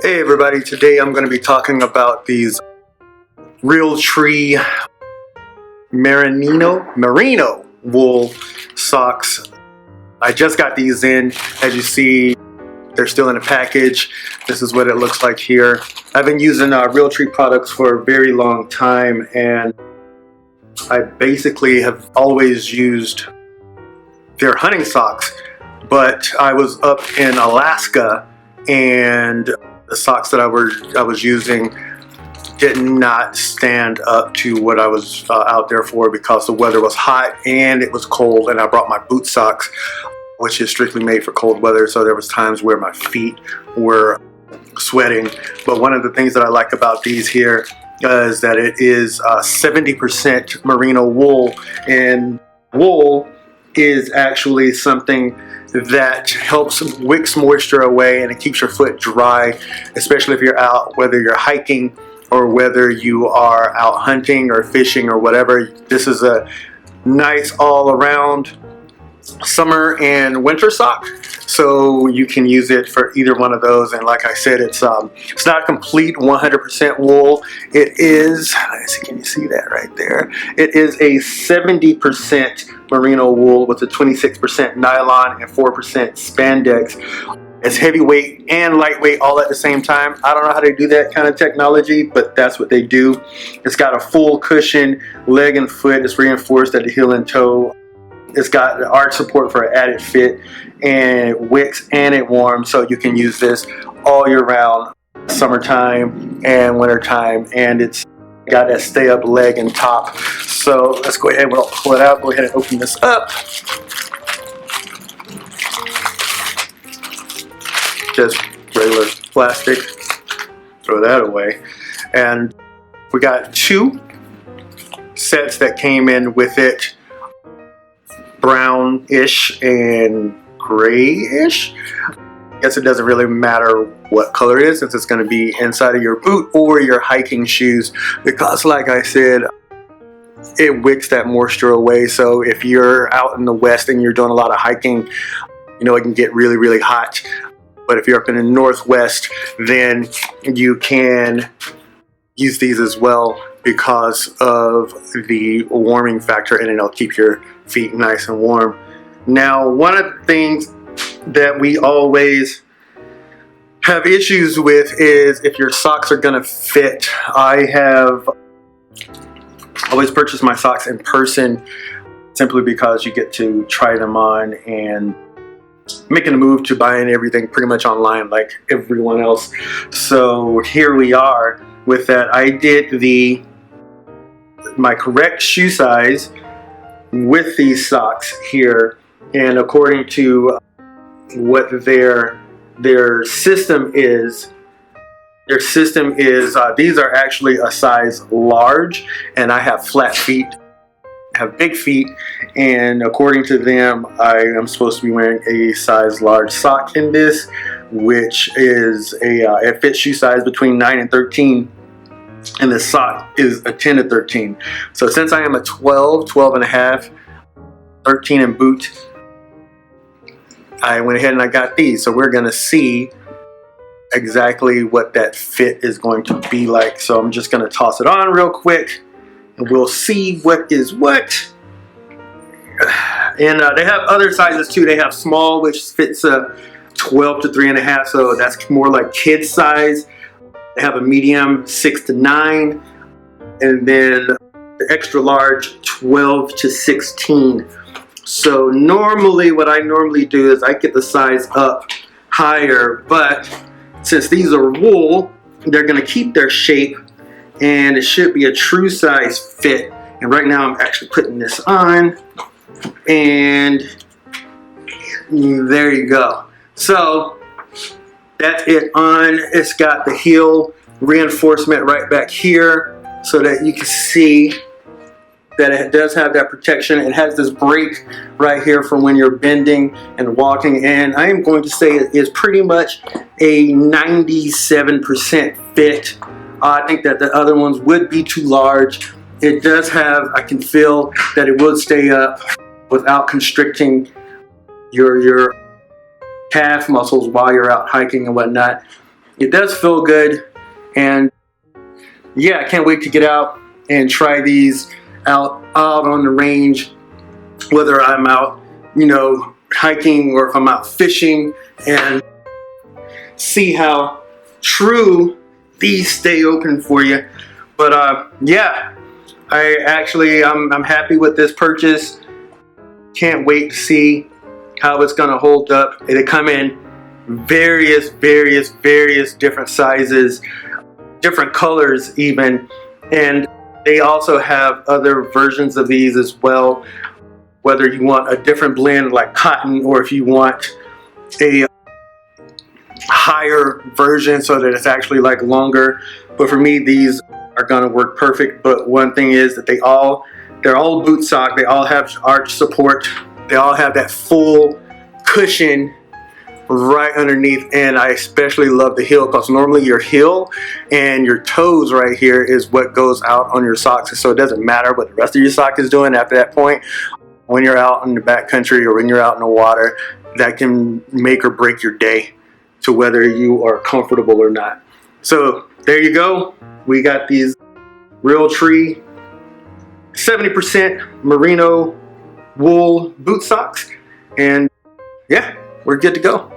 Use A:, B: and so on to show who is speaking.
A: Hey everybody, today I'm going to be talking about these Realtree Merino wool socks. I just got these in. As you see, they're still in a package. This is what it looks like here. I've been using Realtree products for a very long time, and I basically have always used their hunting socks, but I was up in Alaska and the socks that I was using did not stand up to what I was out there for, because the weather was hot and it was cold, and I brought my boot socks, which is strictly made for cold weather, so there was times where my feet were sweating. But one of the things that I like about these here is that it is 70% merino wool, and wool is actually something that helps wicks moisture away, and it keeps your foot dry, especially if you're out, whether you're hiking or whether you are out hunting or fishing or whatever. This is a nice all-around summer and winter sock, so you can use it for either one of those. And like I said, it's not complete 100% wool. It is, can you see that right there? It is a 70% merino wool with a 26% nylon and 4% spandex. It's heavyweight and lightweight all at the same time. I don't know how they do that kind of technology, but that's what they do. It's got a full cushion, leg and foot. It's reinforced at the heel and toe. It's got the arch support for an added fit, and it wicks and it warms, so you can use this all year round, summertime and wintertime, and it's got that stay up leg and top. So let's go ahead, we'll pull it out, go ahead and open this up. Just regular plastic, throw that away. And we got two sets that came in with it, brownish and grayish. I guess it doesn't really matter what color it is, since it's going to be inside of your boot or your hiking shoes, because like I said, it wicks that moisture away. So if you're out in the west and you're doing a lot of hiking, you know, it can get really, really hot. But if you're up in the northwest, then you can use these as well because of the warming factor, and it'll keep your feet nice and warm. Now, one of the things that we always have issues with is if your socks are gonna fit. I have always purchased my socks in person, simply because you get to try them on, and making a move to buying everything pretty much online like everyone else. So here we are with that. I did my correct shoe size with these socks here, and according to what their system is, these are actually a size large, and I have flat feet, have big feet, and according to them, I am supposed to be wearing a size large sock in this, which is it fits shoe size between 9 and 13, and the sock is a 10 to 13. So since I am a 12 and a half, 13 in boot, I went ahead and I got these. So we're gonna see exactly what that fit is going to be like. So I'm just gonna toss it on real quick, and we'll see what is what. And they have other sizes too. They have small, which fits a 12 to 3.5, so that's more like kid size. They have a medium, 6 to 9, and then the extra large, 12 to 16. So normally, what I normally do is I get the size up higher, but since these are wool, they're gonna keep their shape, and it should be a true size fit. And right now I'm actually putting this on, and there you go. So that's it on. It's got the heel reinforcement right back here, so that you can see that it does have that protection. It has this break right here for when you're bending and walking, and I am going to say it is pretty much a 97% fit. I think that the other ones would be too large. It does have, I can feel that it would stay up without constricting your calf muscles while you're out hiking and whatnot. It does feel good, and yeah, I can't wait to get out and try these out on the range, whether I'm out, you know, hiking or if I'm out fishing, and see how true these stay open for you. But yeah, I'm happy with this purchase. Can't wait to see how it's gonna hold up. They come in various different sizes, different colors even, and they also have other versions of these as well, whether you want a different blend like cotton or if you want a higher version so that it's actually like longer. But for me, these are gonna work perfect. But one thing is that they're all boot sock. They all have arch support. They all have that full cushion right underneath, and I especially love the heel, because normally your heel and your toes right here is what goes out on your socks, so it doesn't matter what the rest of your sock is doing after that point. When you're out in the backcountry or when you're out in the water, that can make or break your day to whether you are comfortable or not. So there you go. We got these Realtree 70% merino wool boot socks, and yeah, we're good to go.